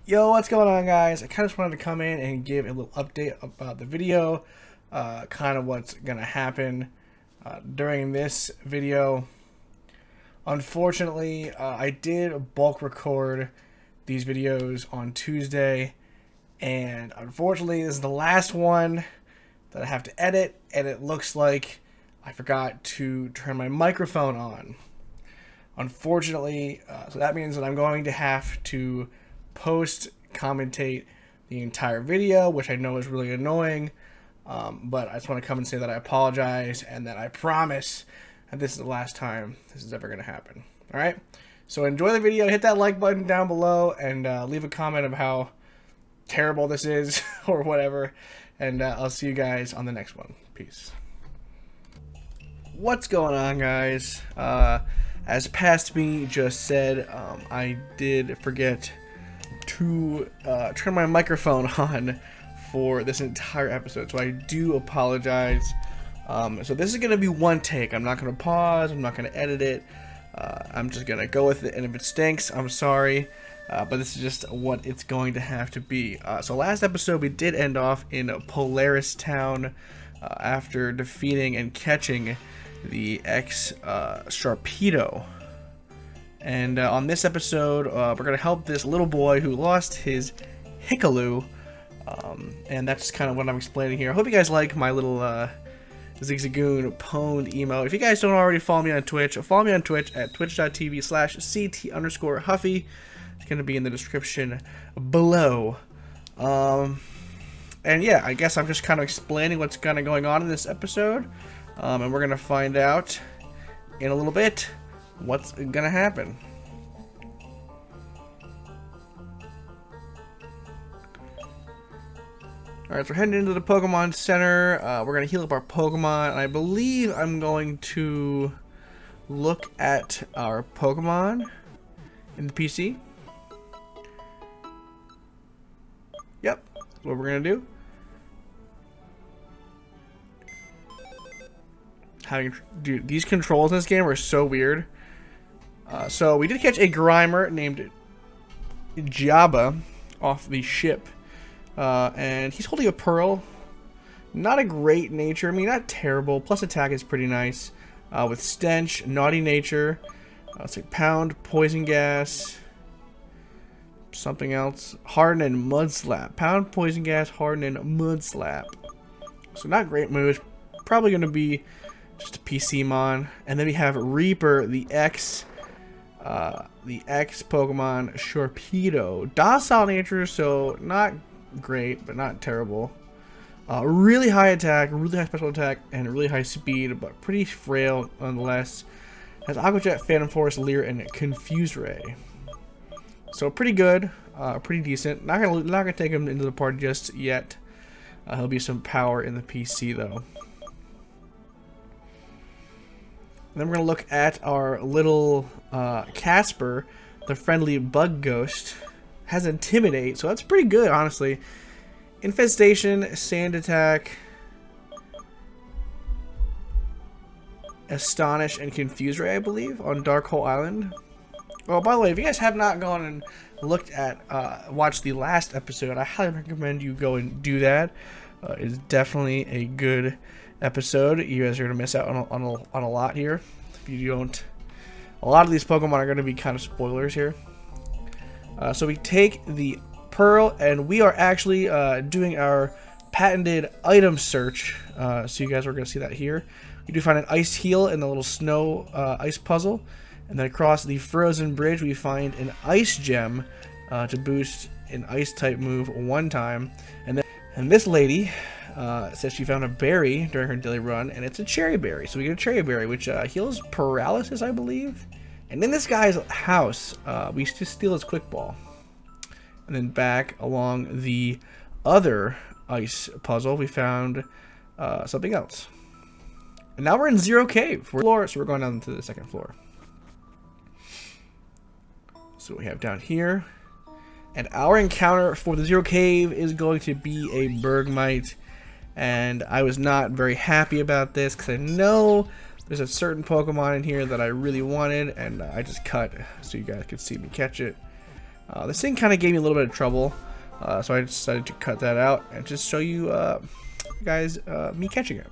Yo, what's going on, guys? I kind of just wanted to come in and give a little update about the video, kind of what's gonna happen during this video. Unfortunately, I did bulk record these videos on Tuesday, and unfortunately this is the last one that I have to edit, and it looks like I forgot to turn my microphone on. Unfortunately, so that means that I'm going to have to commentate the entire video, which I know is really annoying, but I just want to come and say that I apologize and that I promise that this is the last time this is ever going to happen. Alright, so enjoy the video, hit that like button down below, and leave a comment of how terrible this is or whatever, and I'll see you guys on the next one. Peace. What's going on, guys? As Past Me just said, I did forget to turn my microphone on for this entire episode, so I do apologize. So this is going to be one take. I'm not going to pause, I'm not going to edit it, I'm just going to go with it, and if it stinks, I'm sorry, but this is just what it's going to have to be. So last episode we did end off in Polaris Town after defeating and catching the Sharpedo. And on this episode, we're going to help this little boy who lost his Hickaloo. And that's kind of what I'm explaining here. I hope you guys like my little Zigzagoon pwned emo. If you guys don't already follow me on Twitch, follow me on Twitch at twitch.tv/CT_Huffy. It's going to be in the description below. And yeah, I guess I'm just kind of explaining what's kind of going on in this episode. And we're going to find out in a little bit what's gonna happen. Alright, so we're heading into the Pokemon Center. We're gonna heal up our Pokemon, and I believe I'm going to look at our Pokemon in the PC. Yep, that's what we're gonna do. Dude, these controls in this game are so weird. So we did catch a Grimer named Jabba off the ship, and he's holding a Pearl. Not a great nature, I mean, not terrible. Plus attack is pretty nice. With Stench, Naughty Nature, let's say Pound, Poison Gas, something else. Harden and Mud Slap. Pound, Poison Gas, Harden and Mud Slap. So not great moves. Probably going to be just a PC mon. And then we have Reaper, the X Pokemon Sharpedo. Docile nature, so not great, but not terrible. Really high attack, really high special attack, and really high speed, but pretty frail nonetheless. Has Aqua Jet, Phantom Force, Leer, and Confuse Ray. So pretty good, pretty decent. Not gonna take him into the party just yet. He'll be some power in the PC though. And then we're going to look at our little Casper, the friendly bug ghost. Has Intimidate, so that's pretty good, honestly. Infestation, Sand Attack, Astonish, and Confuse Ray, I believe, on Dark Hole Island. Oh, by the way, if you guys have not gone and looked at, watched the last episode, I highly recommend you go and do that. It's definitely a good episode. You guys are going to miss out on a lot here. If you don't, a lot of these Pokemon are going to be kind of spoilers here. So we take the Pearl, and we are actually doing our patented item search. So you guys are going to see that here. We do find an Ice Heal in the little snow ice puzzle. And then across the frozen bridge, we find an Ice Gem to boost an Ice type move one time. And this lady says she found a berry during her daily run, and it's a cherry berry. So we get a cherry berry, which heals paralysis, I believe. And in this guy's house, we just steal his quick ball. And then back along the other ice puzzle, we found something else. And now we're in Zero Cave. So we're going down to the second floor. So we have down here. And our encounter for the Zero Cave is going to be a Bergmite. And I was not very happy about this because I know there's a certain Pokemon in here that I really wanted, and I just cut so you guys could see me catch it. This thing kind of gave me a little bit of trouble, so I decided to cut that out and just show you guys me catching it.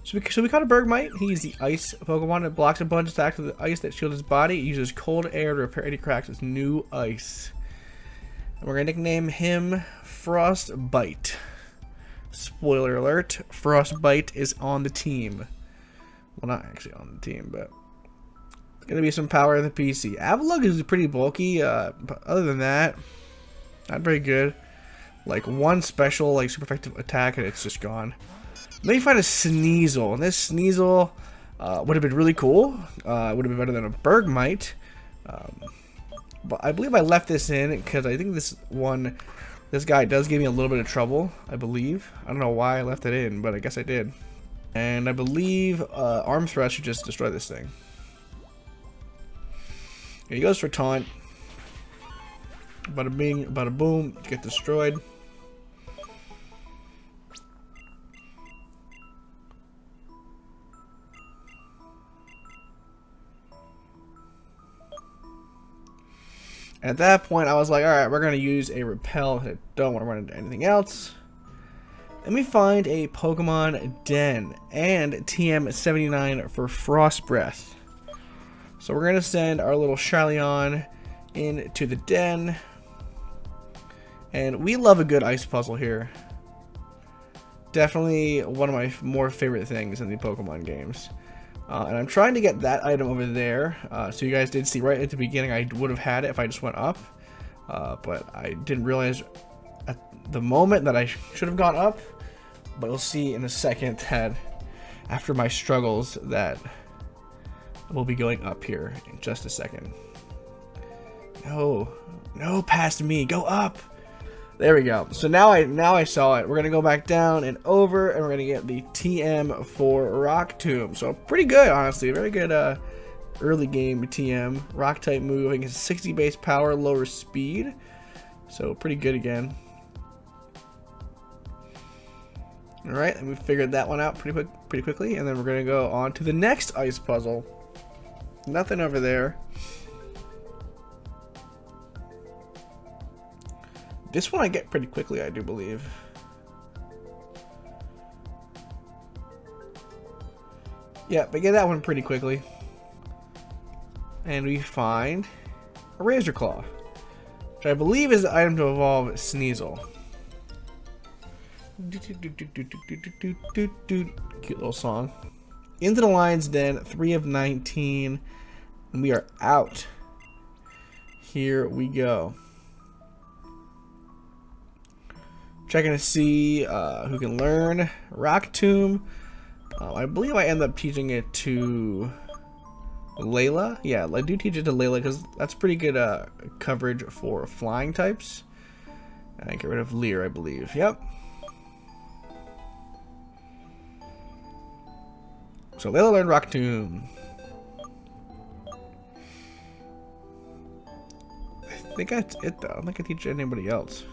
So we caught a Bergmite. He's the ice Pokemon. It blocks a bunch of attacks with the ice that shields his body. It uses cold air to repair any cracks with new ice. And we're going to nickname him Frostbite. Spoiler alert, Frostbite is on the team. Well, not actually on the team, but it's going to be some power in the PC. Avalugg is pretty bulky, but other than that, not very good. Like one special, like super effective attack, and it's just gone. Let me find a Sneasel, and this Sneasel would have been really cool. Would have been better than a Bergmite. But I believe I left this in because I think this guy does give me a little bit of trouble, I believe. I don't know why I left it in, but I guess I did. And I believe Arm Thrust should just destroy this thing. Here he goes for Taunt. Bada bing, bada boom, get destroyed. At that point, I was like, alright, we're going to use a Repel. I don't want to run into anything else. Let me find a Pokemon Den and TM79 for Frost Breath. So we're going to send our little Charlion into the Den. And we love a good ice puzzle here. Definitely one of my more favorite things in the Pokemon games. And I'm trying to get that item over there. So you guys did see right at the beginning I would have had it if I just went up. But I didn't realize at the moment that I should have gone up. But you'll see in a second that after my struggles that we'll be going up here in just a second. No, no past me, go up. There we go. So now I saw it. We're gonna go back down and over, and we're gonna get the TM for Rock Tomb. So pretty good, honestly. Very good early game TM. Rock type move. I think it's 60 base power, lower speed. So pretty good again. All right, and we figured that one out pretty quickly, and then we're gonna go on to the next ice puzzle. Nothing over there. This one I get pretty quickly, I do believe. Yeah, but get that one pretty quickly. And we find a Razor Claw, which I believe is the item to evolve Sneasel. Cute little song. Into the Lion's Den, 3 of 19, and we are out. Here we go. Checking to see who can learn Rock Tomb. I believe I end up teaching it to Layla. Yeah, I do teach it to Layla because that's pretty good coverage for flying types. And I get rid of Leer, I believe. Yep. So Layla learned Rock Tomb. I think that's it though. I don't think I teach anybody else.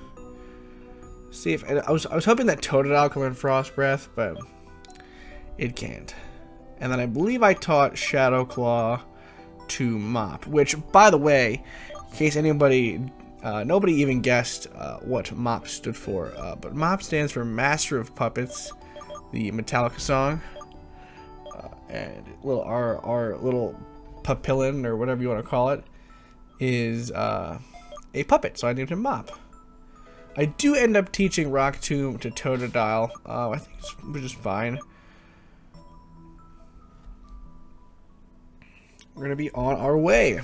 See if I was hoping that Totodile could learn Frost Breath, but it can't. And then I believe I taught Shadow Claw to Mop, which, by the way, in case anybody, nobody even guessed what Mop stood for, but Mop stands for Master of Puppets, the Metallica song, and our little Papillon or whatever you want to call it is a puppet, so I named him Mop. I do end up teaching Rock Tomb to Totodile. I think it's just fine. We're going to be on our way.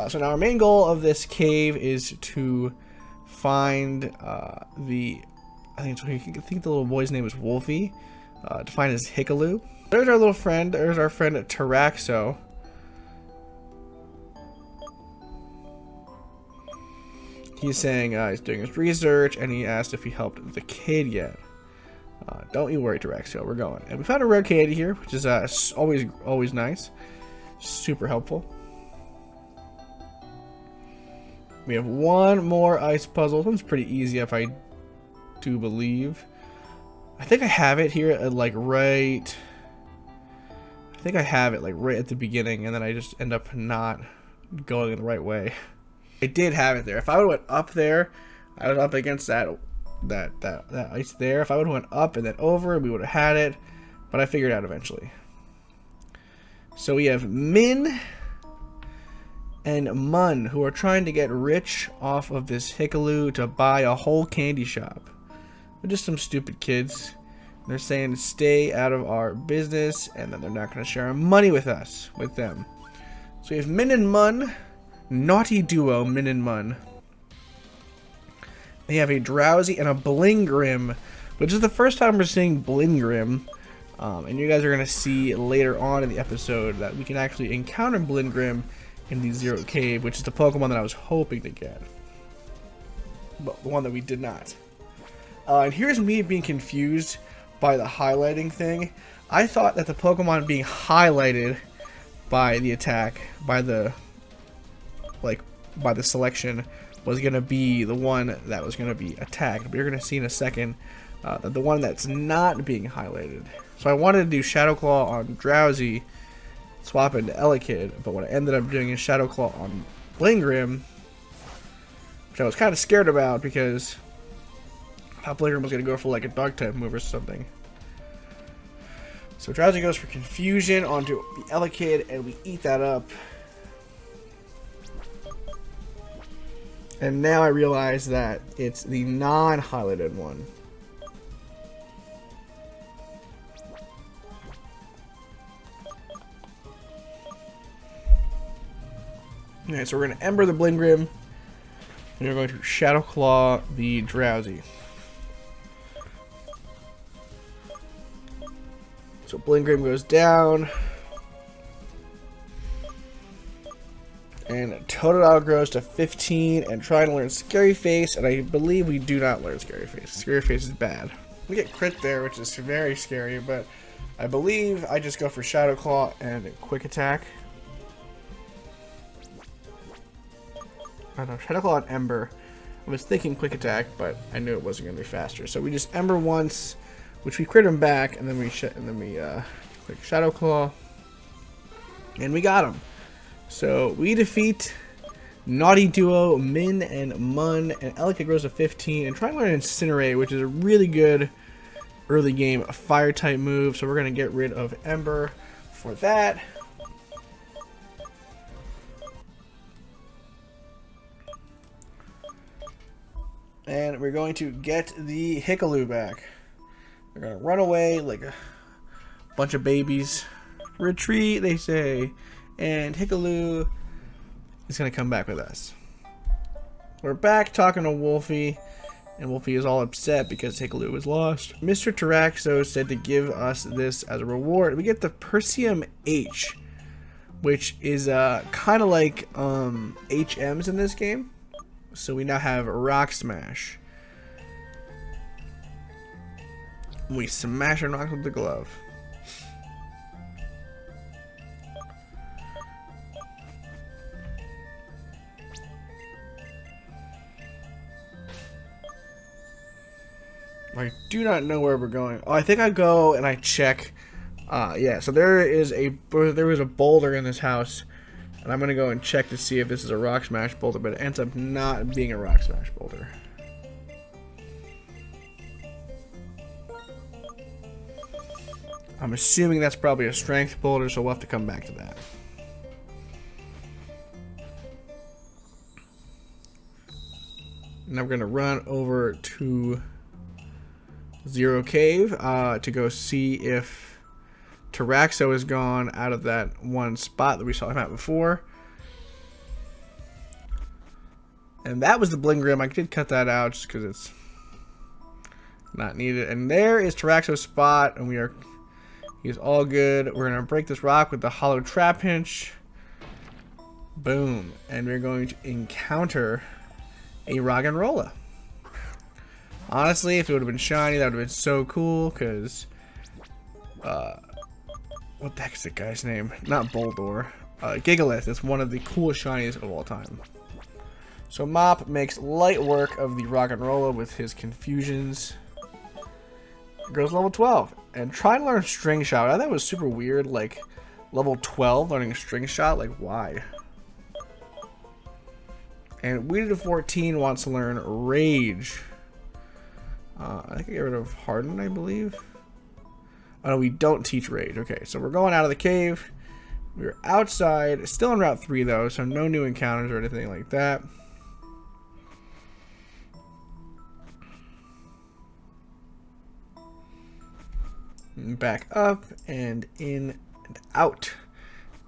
So now our main goal of this cave is to find I think the little boy's name is Wolfie. To find his Hickaloo. There's our little friend. There's our friend Taraxo. He's saying he's doing his research, and he asked if he helped the kid yet. Don't you worry, Taraxo, we're going. And we found a rare kid here, which is always nice. Super helpful. We have one more ice puzzle. This one's pretty easy, if I do believe. I think I have it here at like right think I have it like right at the beginning, and then I just end up not going in the right way. I did have it there. If I would have went up there, I was up against that ice there. If I would have went up and then over, we would have had it. But I figured it out eventually. So we have Min and Mun, who are trying to get rich off of this Hickaloo to buy a whole candy shop. They're just some stupid kids. They're saying to stay out of our business, and then they're not going to share our money with us, with them. So we have Min and Mun, naughty duo, Min and Mun. They have a Drowsy and a Blingrim, which is the first time we're seeing Blingrim. And you guys are going to see later on in the episode that we can actually encounter Blingrim in the Zero Cave, which is the Pokemon that I was hoping to get. But the one that we did not. And here's me being confused by the highlighting thing. I thought that the Pokemon being highlighted by the attack, by the selection, was going to be the one that was going to be attacked. But you're going to see in a second that the one that's not being highlighted. So I wanted to do Shadow Claw on Drowsy, swap into Elekid, but what I ended up doing is Shadow Claw on Blingrim, which I was kind of scared about because I thought Blingrim was going to go for like a dog type move or something. So Drowsy goes for Confusion onto the Elekid, and we eat that up. And now I realize that it's the non-highlighted one. Alright, so we're going to Ember the Blingrim, and we're going to Shadow Claw the Drowsy. So Blingrim goes down, and Totodile grows to 15 and trying to learn Scary Face, and I believe we do not learn Scary Face. Scary Face is bad. We get crit there, which is very scary, but I believe I just go for Shadow Claw and Quick Attack. I don't know, Shadow Claw and Ember. I was thinking Quick Attack, but I knew it wasn't going to be faster. So we just Ember once, which we crit him back, and then we quick Shadow Claw, and we got him. So we defeat Naughty Duo, Min and Mun, and Elekid grows to 15, and try and learn Incinerate, which is a really good early game fire type move. So we're going to get rid of Ember for that. And we're going to get the Hickaloo back. We're going to run away like a bunch of babies. Retreat, they say. And Hickaloo is going to come back with us. We're back talking to Wolfie. And Wolfie is all upset because Hickaloo was lost. Mr. Taraxo said to give us this as a reward. We get the Persium H, which is kind of like HMs in this game. So we now have Rock Smash. We smash and rock with the glove. I do not know where we're going. Oh, I think I go and I check. Yeah, so there was a boulder in this house. And I'm going to go and check to see if this is a Rock Smash boulder, but it ends up not being a Rock Smash boulder. I'm assuming that's probably a Strength boulder, so we'll have to come back to that. Now we're going to run over to Zero Cave to go see if Taraxo is gone out of that one spot that we saw him at before. And that was the Blingrim. I did cut that out just because it's not needed. And there is Taraxo's spot, and he's all good. We're going to break this rock with the Hollow Trapinch. Boom. And we're going to encounter a Roggenrola. Honestly, if it would have been shiny, that would have been so cool, because what the heck is that guy's name? Not Boldor. Gigalith is one of the coolest shinies of all time. So Mop makes light work of the Roggenrola with his confusions. Goes level 12. And try and learn String Shout. I thought that was super weird. Like, Level 12, learning String Shot. Like, why? And Weeded to 14 wants to learn Rage. I think I get rid of Harden, I believe. Oh, no, we don't teach Rage. Okay, so we're going out of the cave. We're outside. Still on Route 3, though, so no new encounters or anything like that. Back up and in and out.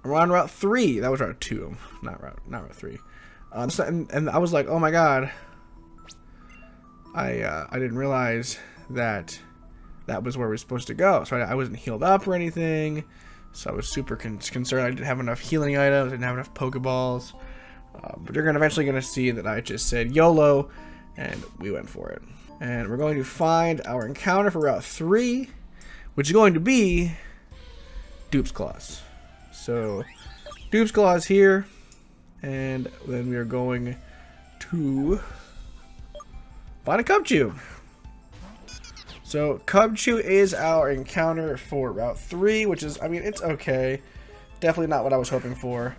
We're on Route 3. That was Route 2, not Route 3. And I was like, oh my god. I didn't realize that was where we're supposed to go. So I wasn't healed up or anything. So I was super concerned. I didn't have enough healing items. I didn't have enough Pokeballs. But you're eventually going to see that I just said YOLO. And we went for it. And we're going to find our encounter for Route 3. Which is going to be Dupe's Claws. So Dupe's Claws here. And then we are going to find a Cubchoo. So Cubchoo is our encounter for Route 3, which is, I mean, it's okay. Definitely not what I was hoping for.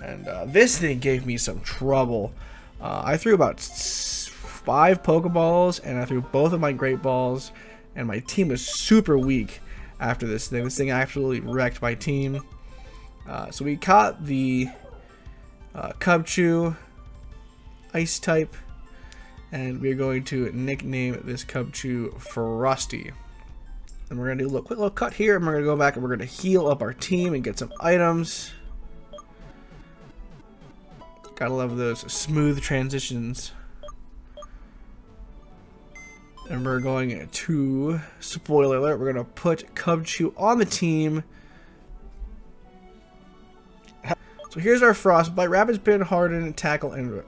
And this thing gave me some trouble. I threw about 5 Pokeballs, and I threw both of my Great Balls, and my team was super weak after this thing. This thing absolutely wrecked my team. So we caught the Cubchoo, Ice type. And we're going to nickname this Cubchoo Frosty. And we're going to do a quick little cut here. And we're going to go back and we're going to heal up our team and get some items. Gotta love those smooth transitions. And we're going to, spoiler alert, we're going to put Cubchoo on the team. So here's our Frostbite, Rapid Spin, Harden, Tackle, and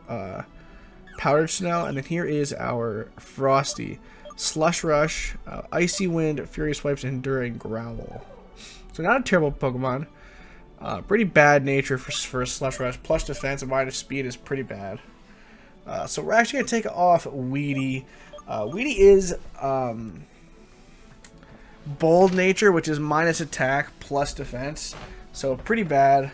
Powdered Snow, and then here is our Frosty, Slush Rush, Icy Wind, Fury Swipes, Enduring Growl. So not a terrible Pokemon. Pretty bad nature for a Slush Rush. Plus defense and minus speed is pretty bad. So we're actually going to take off Weedy. Weedy is bold nature, which is minus attack plus defense. So pretty bad.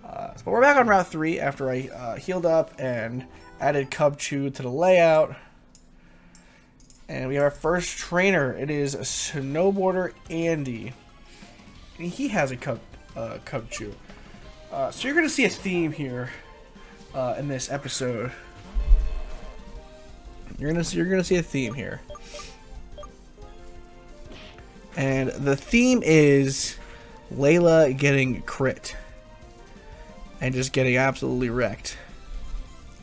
But we're back on Route 3 after I healed up and added Cubchoo to the layout. And we have our first trainer. It is a Snowboarder Andy. And he has a Cubchoo. So you're going to see a theme here in this episode. You're gonna see a theme here. And the theme is Layla getting crit. And just getting absolutely wrecked.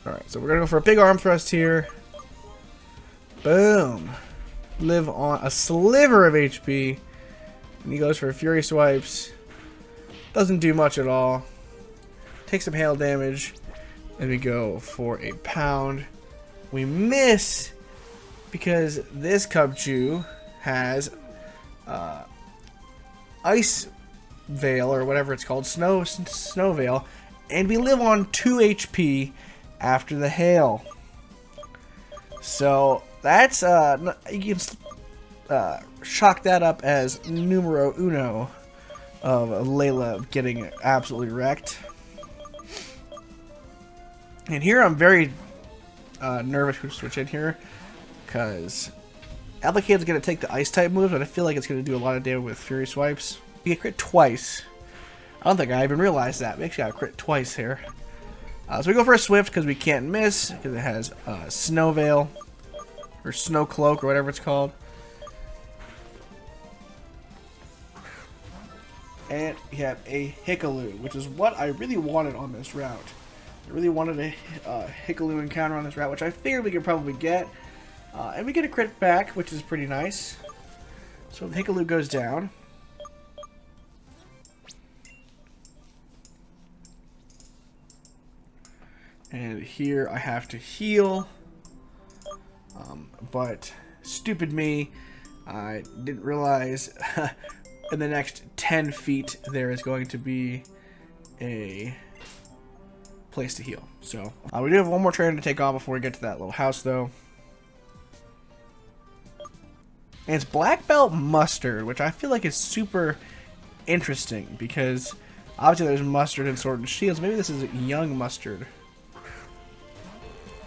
Alright, so we're going to go for a big arm thrust here. Boom. Live on a sliver of HP. And he goes for Fury Swipes. Doesn't do much at all. Takes some hail damage. And we go for a pound. We miss because this Cubchoo has Ice Veil, or whatever it's called, Snow Veil. And we live on 2 HP after the hail. So that's you can chalk that up as numero uno of Layla getting absolutely wrecked. And here I'm very nervous to switch in here because Alakid's going to take the ice type moves, but I feel like it's going to do a lot of damage with Fury Swipes. We get crit twice. I don't think I even realized that. We actually got crit twice here. So we go for a Swift because we can't miss because it has Snow Veil or Snow Cloak or whatever it's called. And we have a Hickaloo, which is what I really wanted on this route. I really wanted a Hickaloo encounter on this route, which I figured we could probably get. And we get a crit back, which is pretty nice. So the Hickaloo goes down. And here I have to heal. But stupid me, I didn't realize in the next 10 feet there is going to be a place to heal. So we do have one more trainer to take on before we get to that little house though. And it's Black Belt Mustard, which I feel like is super interesting because Obviously, there's Mustard and Sword and Shields. Maybe this is young Mustard.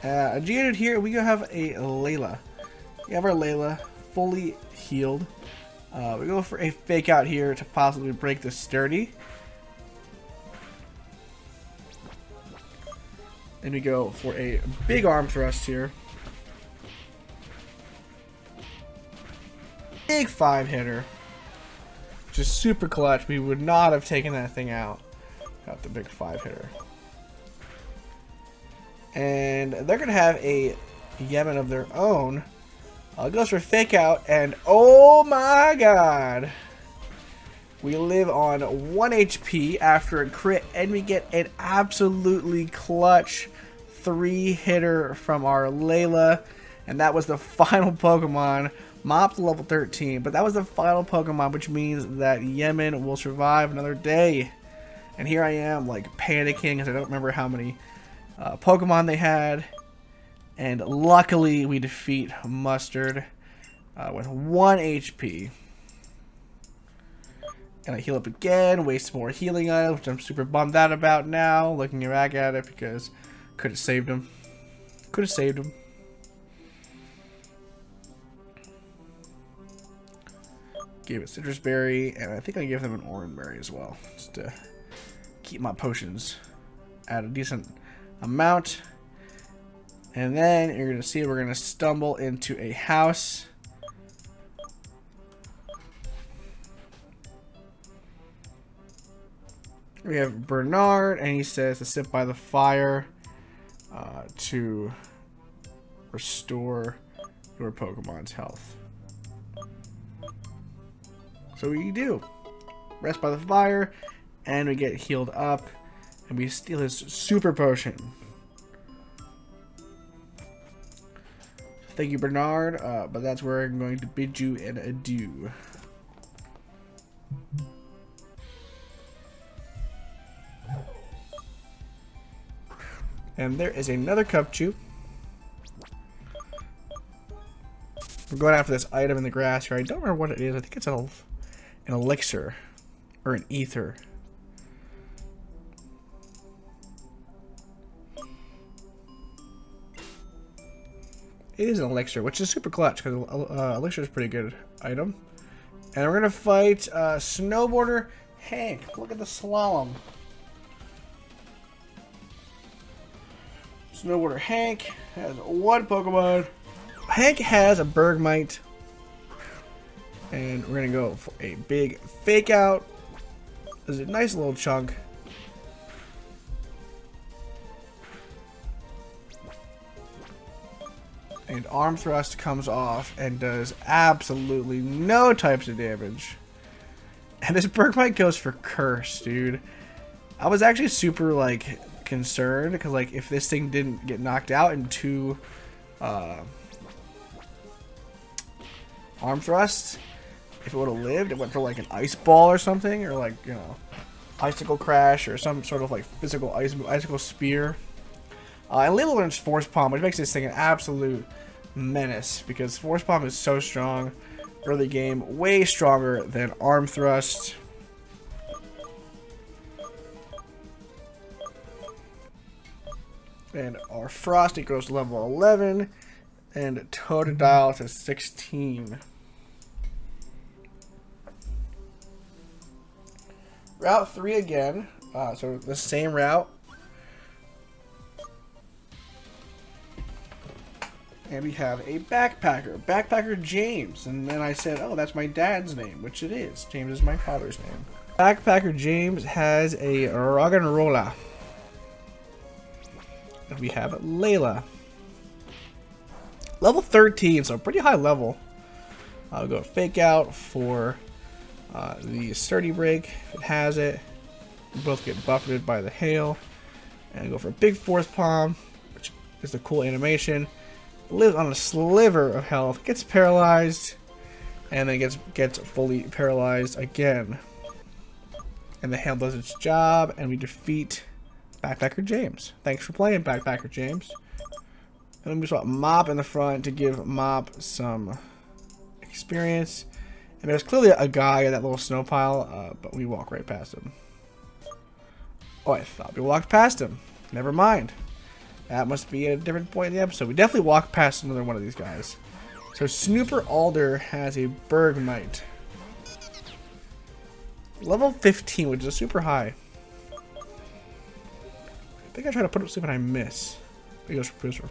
Adjacent here, we have a Layla. We have our Layla fully healed. We go for a fake out here to possibly break the sturdy. And we go for a big arm thrust here. Big 5-hitter. Just super clutch. We would not have taken that thing out. Got the big 5-hitter. And they're going to have a Yemen of their own. Goes for fake out, and oh my god. We live on 1 HP after a crit, and we get an absolutely clutch 3-hitter from our Layla. And that was the final Pokemon. Mop's level 13, but that was the final Pokemon, which means that Yemen will survive another day. And here I am, like, panicking because I don't remember how many Pokemon they had. And luckily, we defeat Mustard with 1 HP. And I heal up again, waste more healing items, which I'm super bummed out about now, looking back at it, because could have saved him. Could have saved him. Gave it Citrus Berry, and I think I gave them an Orange Berry as well, just to keep my potions at a decent amount. And then you're going to see we're going to stumble into a house. We have Bernard, and he says to sit by the fire to restore your Pokemon's health. So we do. Rest by the fire, and we get healed up, and we steal his super potion. Thank you, Bernard, but that's where I'm going to bid you an adieu. And there is another Cupchew. We're going after this item in the grass here. I don't remember what it is. I think it's an elixir or an ether. It is an elixir, which is super clutch because elixir is a pretty good item. And we're gonna fight Snowboarder Hank. Look at the slalom. Snowboarder Hank has 1 Pokemon. Hank has a Bergmite. And we're going to go for a big fake out. This is a nice little chunk. And Arm Thrust comes off and does absolutely no types of damage. And this Bergmite goes for Curse, dude. I was actually super, like, concerned because, like, if this thing didn't get knocked out in 2 Arm Thrusts, if it would have lived, it went for like an ice ball or something, or like, you know, icicle crash or some sort of like physical icicle spear. And Layla learns Force Palm, which makes this thing an absolute menace because Force Palm is so strong early game, way stronger than Arm Thrust. And our Frosty goes to level 11, and Totodile to 16. Route 3 again, so the same route. And we have a Backpacker James. And then I said, oh, that's my dad's name, which it is. James is my father's name. Backpacker James has a Roggenrola. And we have Layla. Level 13, so pretty high level. I'll go fake out for the Sturdy Break, if it has it. We both get buffeted by the hail. And go for a big Force Palm, which is the cool animation. Lives on a sliver of health, gets paralyzed, and then gets fully paralyzed again. And the hail does its job, and we defeat Backpacker James. Thanks for playing, Backpacker James. And then we swap Mop in the front to give Mop some experience. And there's clearly a guy in that little snow pile, but we walk right past him. Oh, I thought we walked past him. Never mind. That must be at a different point in the episode. We definitely walked past another one of these guys. So Snooper Alder has a Bergmite. Level 15, which is super high. I think I try to put up sleep and I miss. It goes for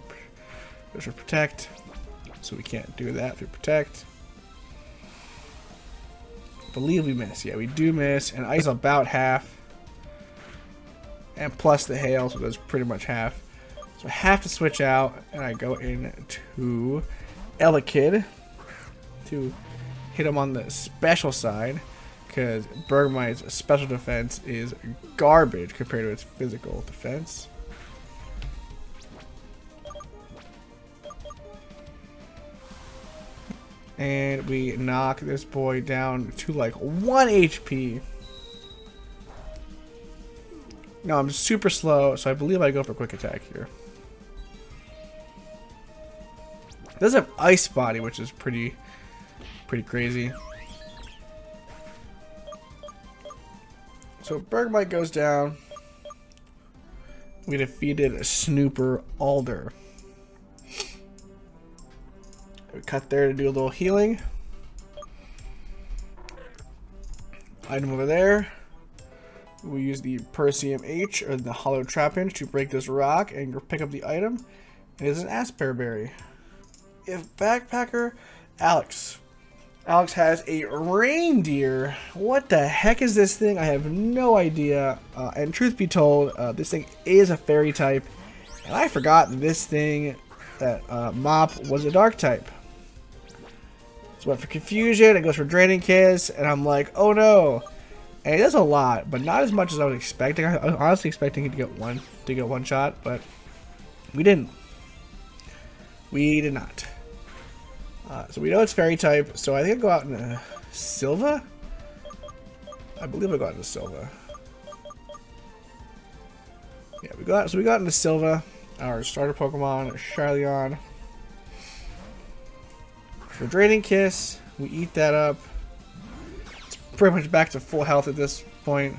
Protect. So we can't do that through Protect. I believe we miss. Yeah, we do miss. And Ice is about half. And plus the Hail, so that's pretty much half. So I have to switch out, and I go into Elekid to hit him on the special side, because Bergmite's special defense is garbage compared to its physical defense. And we knock this boy down to like 1 HP. No, I'm super slow, so I believe I go for quick attack here. It does have Ice Body, which is pretty crazy. So Bergmite goes down. We defeated Snooper Alder. We cut there to do a little healing. Item over there. We use the Persium H, or the Hollow Trapinch, to break this rock and pick up the item. It is an Aspear Berry. If Backpacker Alex. Alex has a reindeer. What the heck is this thing? I have no idea. And truth be told, this thing is a fairy type. And I forgot that this thing, that Mop, was a dark type. So went for Confusion, it goes for Draining Kiss, and I'm like, oh no. And it does a lot, but not as much as I was expecting. I was honestly expecting it to get one shot, but we didn't. We did not. So we know it's fairy type, so I think I go out in a Silva? I believe I go out in a Silva. Yeah, we got into Silva, our starter Pokemon, Charlion. For Draining Kiss, we eat that up. It's pretty much back to full health at this point.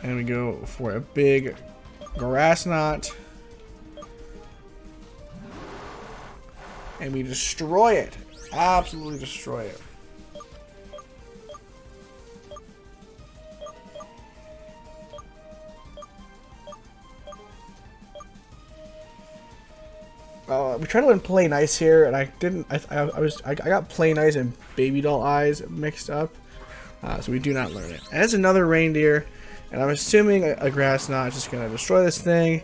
And we go for a big Grass Knot. And we destroy it. Absolutely destroy it. We tried to play nice here, and I didn't. I got play nice and baby doll eyes mixed up, so we do not learn it. And it's another reindeer, and I'm assuming a Grass Knot is just gonna destroy this thing,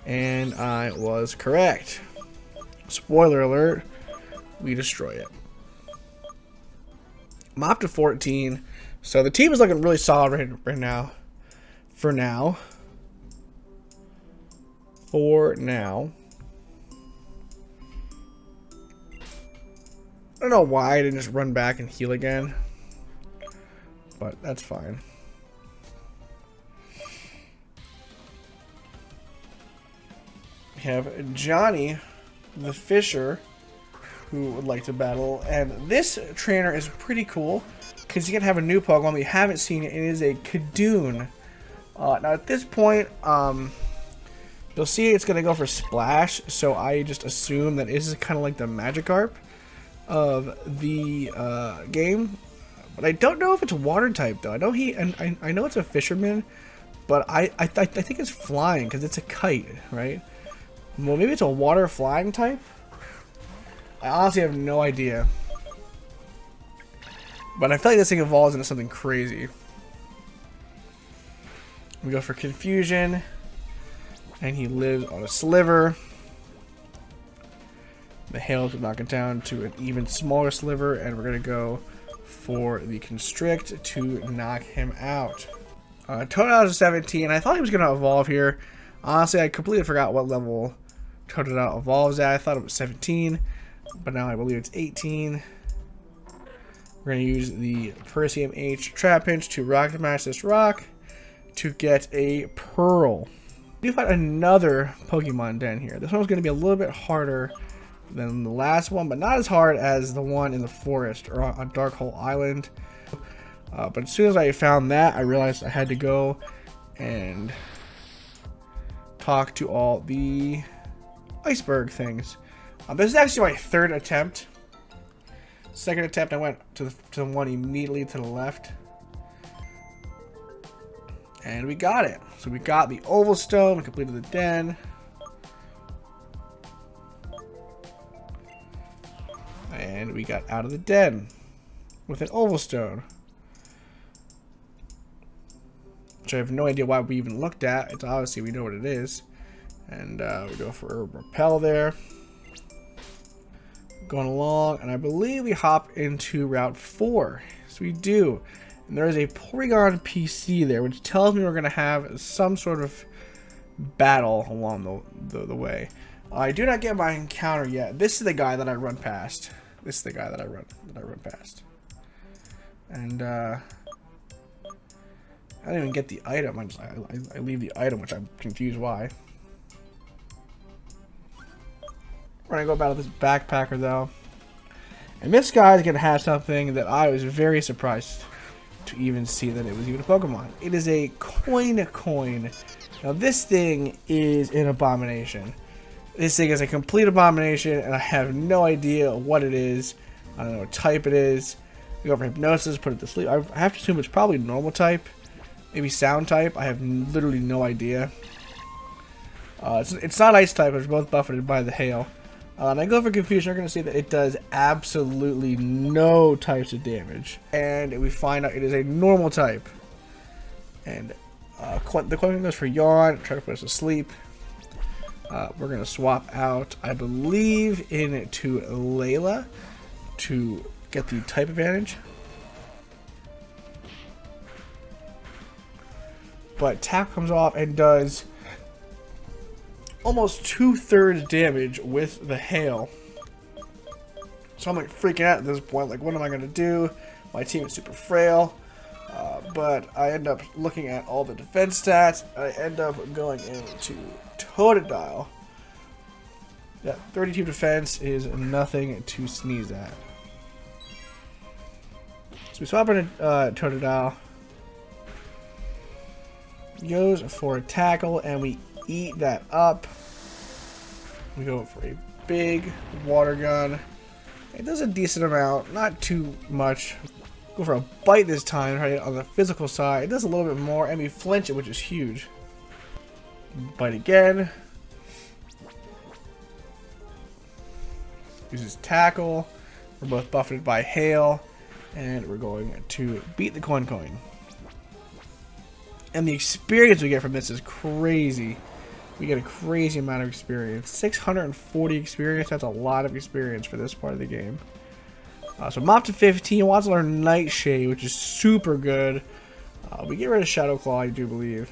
and I was correct. Spoiler alert, we destroy it. I'm up to 14, so the team is looking really solid right now. For now. I don't know why I didn't just run back and heal again, but that's fine. We have Johnny the Fisher, who would like to battle, and this trainer is pretty cool because you can have a new Pokemon we haven't seen it. It is a Kadoon. Now at this point, you'll see it's gonna go for Splash, so I just assume that this is kind of like the Magikarp of the game, but I don't know if it's water type though. I know I know it's a fisherman, but I think it's flying because it's a kite, right? Well, maybe it's a water flying type. I honestly have no idea, but I feel like this thing evolves into something crazy. We go for Confusion, and he lives on a Sliver. The Hail to knock it down to an even smaller Sliver, and we're going to go for the Constrict to knock him out. Totodile is 17. I thought he was going to evolve here. Honestly, I completely forgot what level Totodile evolves at. I thought it was 17, but now I believe it's 18. We're going to use the Persium H Trapinch to Rock Smash this rock to get a Pearl. We do find another Pokemon den here. This one's going to be a little bit harder than the last one, but not as hard as the one in the forest or on Dark Hole Island. But as soon as I found that, I realized I had to go and talk to all the iceberg things. This is actually my third attempt. Second attempt, I went to the one immediately to the left. And we got it. So we got the oval stone, we completed the den. And we got out of the den with an oval stone. Which I have no idea why we even looked at. It's obviously we know what it is. And we go for a repel there. Going along, and I believe we hop into Route 4. So we do. And there is a Porygon PC there, which tells me we're going to have some sort of battle along the way. I do not get my encounter yet. This is the guy that I run past. This is the guy that I run past. And I don't even get the item. I leave the item, which I'm confused why. We're gonna go battle this backpacker though, and this guy is gonna have something that I was very surprised to even see that it was even a Pokemon. It is a coin. Now this thing is an abomination. This thing is a complete abomination, and I have no idea what it is. I don't know what type it is. We go for hypnosis, put it to sleep. I have to assume it's probably normal type, maybe sound type. I have literally no idea. It's not ice type. It's both buffeted by the hail. And I go for confusion. You're going to see that it does absolutely no types of damage. And we find out it is a normal type. And the coin goes for yawn. Try to put us to sleep. We're going to swap out, I believe, into Layla to get the type advantage. But tap comes off and does almost 2/3 damage with the hail. So I'm like freaking out at this point. Like, what am I going to do? My team is super frail. But I end up looking at all the defense stats. I end up going into Totodile. That 32 defense is nothing to sneeze at. So we swap into Totodile. Goes for a tackle, and we eat that up. We go for a big water gun. It does a decent amount, not too much. Go for a bite this time, right on the physical side. It does a little bit more, and we flinch it, which is huge. Bite again. Uses tackle. We're both buffeted by hail, and we're going to beat the coin. And the experience we get from this is crazy. We get a crazy amount of experience. 640 experience. That's a lot of experience for this part of the game. So Mop to 15. Wants to learn Nightshade, which is super good. We get rid of Shadow Claw, I do believe.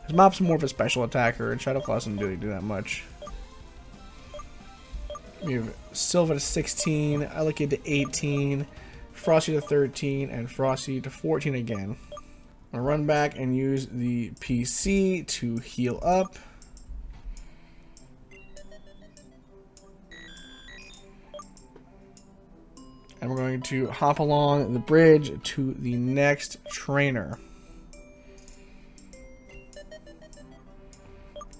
Because Mop's more of a special attacker, and Shadow Claw doesn't really do that much. We have Silva to 16, Elekid to 18, Frosty to 13, and Frosty to 14 again. I'll run back and use the PC to heal up. And we're going to hop along the bridge to the next trainer.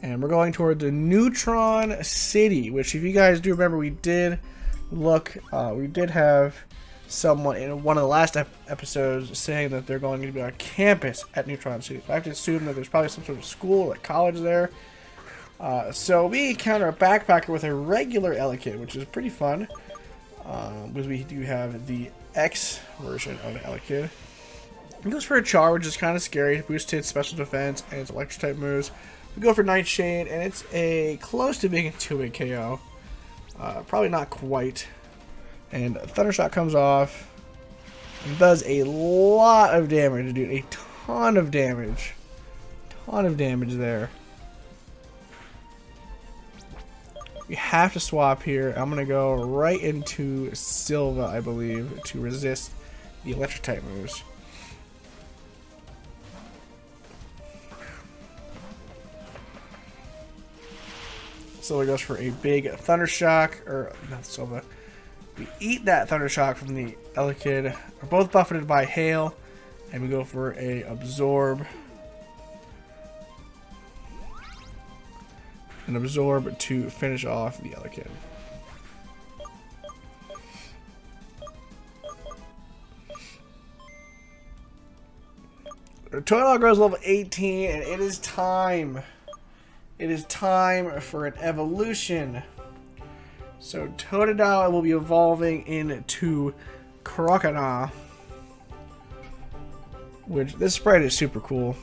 And we're going toward the Neutron City, which, if you guys do remember, we did look, we did have someone in one of the last episodes saying that they're going to be on campus at Neutron City. So I have to assume that there's probably some sort of school or college there. So we encounter a backpacker with a regular Elekid, which is pretty fun. Because we do have the X version of the Elekid. It goes for a Char, which is kind of scary. It boosts its special defense and its electric type moves. We go for Nightshade, and it's a close to being a 2-hit KO. Probably not quite. And Thundershot comes off and does a lot of damage, dude. A ton of damage. Ton of damage there. We have to swap here. I'm going to go right into Silva, I believe, to resist the electric type moves. Silva goes for a big Thunder Shock, or not Silva. We eat that Thunder Shock from the Elekid. We're both buffeted by Hail, and we go for a Absorb. An Absorb to finish off the Elekid. Totodile grows level 18, and it is time. It is time for an evolution. So Totodile will be evolving into Crocodile, which this sprite is super cool.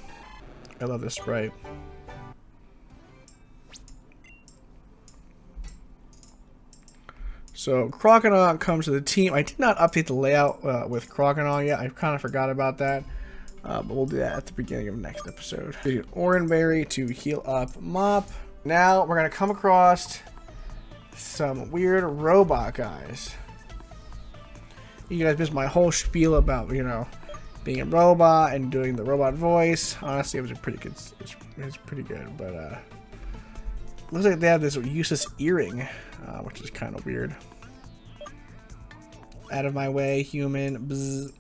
I love this sprite. So Crocodile comes to the team. I did not update the layout with Crocodile yet. I kind of forgot about that. But we'll do that at the beginning of next episode. Oranberry to heal up Mop. Now we're going to come across some weird robot guys. You guys missed my whole spiel about, you know, being a robot and doing the robot voice. Honestly, it was a pretty good. It was pretty good, but looks like they have this useless earring, which is kind of weird. Out of my way, human. Bzz.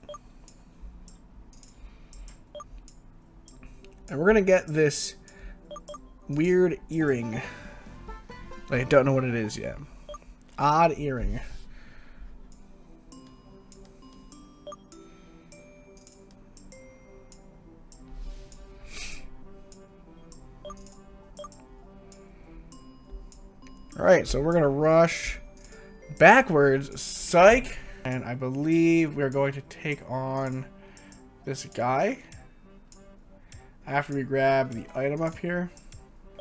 And we're gonna get this weird earring. But I don't know what it is yet. Odd earring. Alright, so we're gonna rush backwards. Psych! And I believe we're going to take on this guy. After we grab the item up here.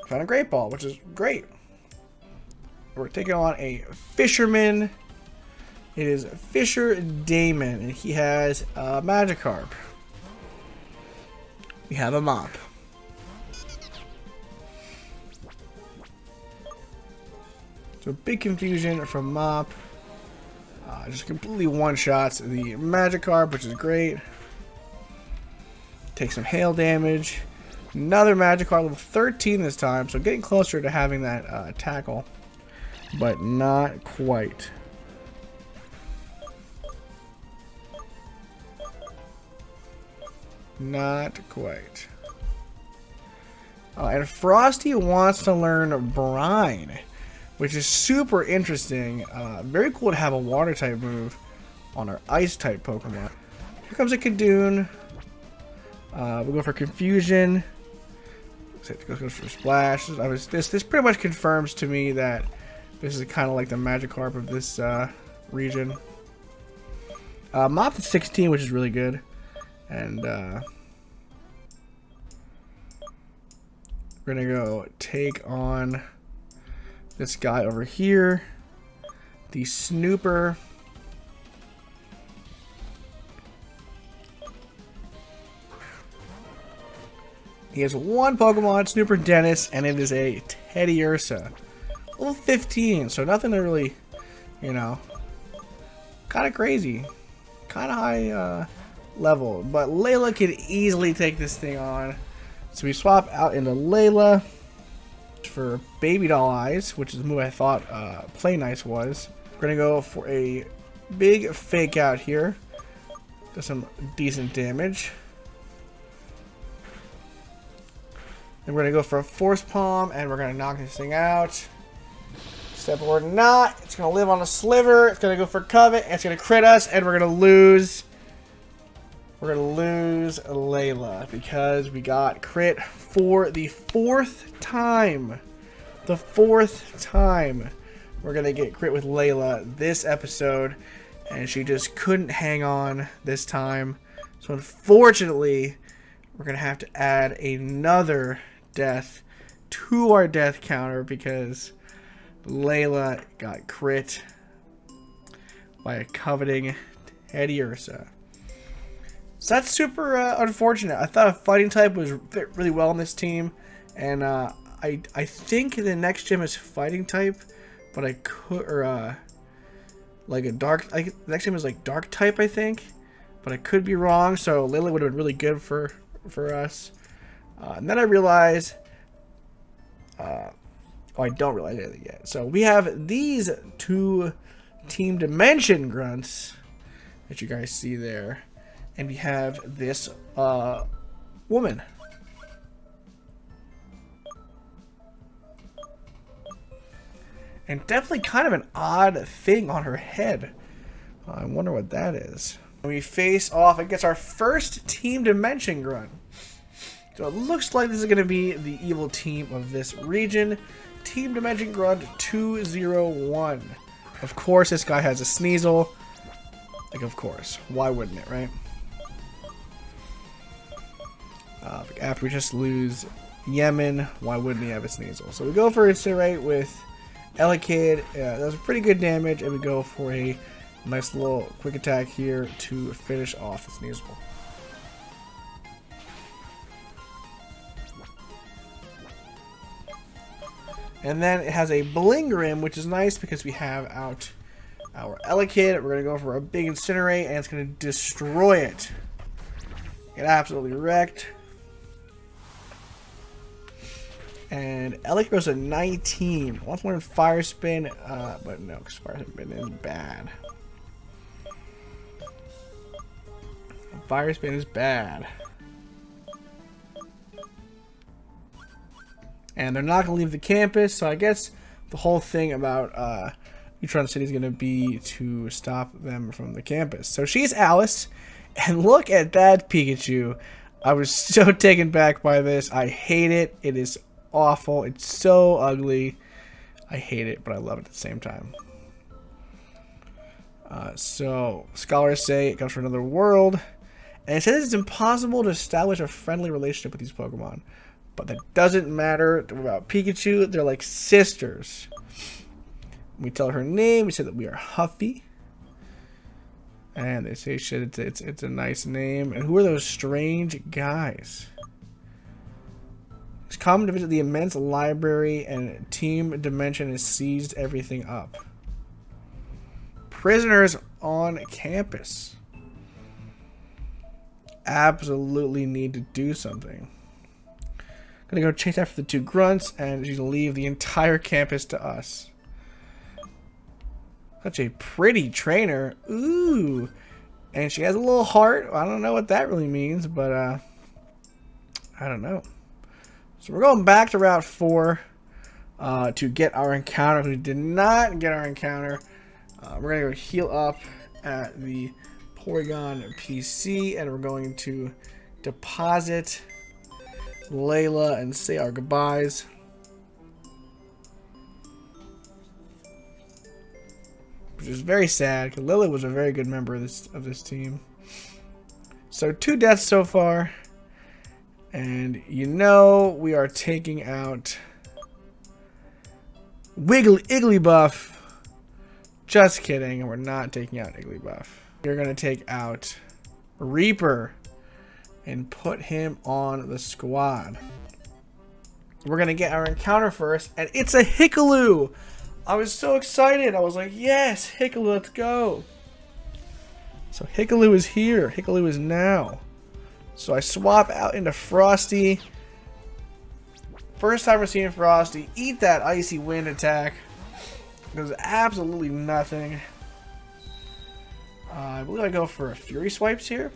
Found a Great Ball, which is great. We're taking on a Fisherman. It is Fisher Damon, and he has a Magikarp. We have a Mop. So big confusion from Mop. Just completely one-shots the Magikarp, which is great. Take some hail damage. Another Magikarp, level 13 this time, so getting closer to having that tackle, but not quite. Not quite. And Frosty wants to learn Brine, which is super interesting. Very cool to have a water type move on our ice type Pokemon. Here comes a Kadoon. We'll go for Confusion. Goes for Splash. This pretty much confirms to me that this is kind of like the Magikarp of this region. Mop at 16, which is really good. And we're gonna go take on this guy over here, the Snooper. He has one Pokemon, Snooper Dennis, and it is a Teddiursa. Level 15, so nothing to really, you know, kind of crazy. Kind of high level. But Layla could easily take this thing on. So we swap out into Layla for Baby Doll Eyes, which is the move I thought Play Nice was. We're going to go for a big Fake Out here. Does some decent damage. And we're going to go for a Force Palm, and we're going to knock this thing out. Except we're not. It's going to live on a Sliver. It's going to go for Covet, and it's going to crit us, and we're going to lose. We're going to lose Layla because we got crit for the 4th time. The 4th time we're going to get crit with Layla this episode, and she just couldn't hang on this time. So unfortunately, we're going to have to add another death to our death counter because Layla got crit by a coveting Teddiursa. So that's super unfortunate. I thought a fighting type was fit really well on this team, and I think the next gym is fighting type, but I could like a dark. The next gym is like dark type, I think, but I could be wrong. So Layla would have been really good for us. And then I realized, oh, I don't realize it yet. So we have these two Team Dimension grunts that you guys see there. And we have this woman. And definitely kind of an odd thing on her head. I wonder what that is. When we face off against our first Team Dimension grunt. So it looks like this is going to be the evil team of this region. Team Dimension Grunt 201. Of course, this guy has a Sneasel. Like, of course. Why wouldn't it, right? After we just lose Yemen, why wouldn't he have a Sneasel? So we go for Incinerate with Elekid. That was pretty good damage. And we go for a nice little quick attack here to finish off the Sneasel. And then it has a Blingrim, which is nice because we have out our Elekid. We're going to go for a big Incinerate, and it's going to destroy it. Get absolutely wrecked. And Elekid goes to 19. I want to learn Fire Spin, but no, because Fire Spin is bad. Fire Spin is bad. And they're not going to leave the campus, so I guess the whole thing about Neutron City is going to be to stop them from the campus. So she's Alice, and look at that Pikachu. I was so taken back by this. I hate it. It is awful. It's so ugly. I hate it, but I love it at the same time. So scholars say it comes from another world, and it says it's impossible to establish a friendly relationship with these Pokemon. But that doesn't matter about Pikachu. They're like sisters. We tell her name. We say that we are Huffy. And they say shit, it's a nice name. And who are those strange guys? It's common to visit the immense library, and Team Dimension has seized everything up. Prisoners on campus. Absolutely need to do something. Gonna go chase after the two grunts, and she's gonna leave the entire campus to us. Such a pretty trainer. Ooh. And she has a little heart. I don't know what that really means, but I don't know. So we're going back to Route 4 to get our encounter. We did not get our encounter. We're gonna go heal up at the Porygon PC, and we're going to deposit Layla and say our goodbyes. Which is very sad, because Lily was a very good member of this team. So 2 deaths so far. And you know we are taking out Igglybuff. Just kidding, we're not taking out Igglybuff. We're gonna take out Reaper and put him on the squad. We're gonna get our encounter first, and it's a Hickaloo. I was so excited. I was like, yes, Hickaloo, let's go. So Hickaloo is here. Hickaloo is now. So I swap out into Frosty. First time we're seeing Frosty. Eat that Icy Wind attack. Does absolutely nothing. I believe I go for a Fury Swipes here.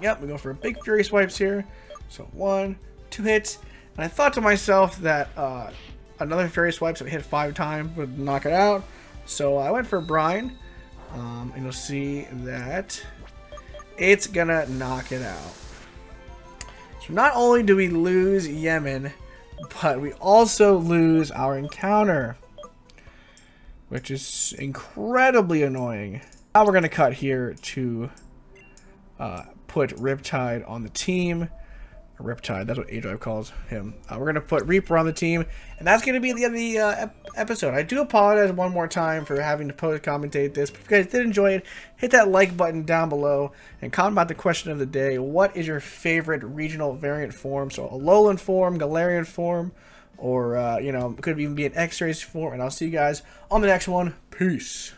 Yep, we go for a big Fury Swipes here. So 1, 2 hits. And I thought to myself that another Fury Swipes that hit 5 times would knock it out. So I went for Brine. And you'll see that it's gonna knock it out. So not only do we lose Yemen, but we also lose our encounter, which is incredibly annoying. Now we're gonna cut here to put Riptide on the team. Riptide, that's what aDrive calls him. We're going to put Reaper on the team, and that's going to be the end of the episode. I do apologize one more time for having to post-commentate this. But if you guys did enjoy it, hit that like button down below, and comment about the question of the day. What is your favorite regional variant form? So Alolan form, Galarian form, or, you know, could even be an X-Rays form. And I'll see you guys on the next one. Peace.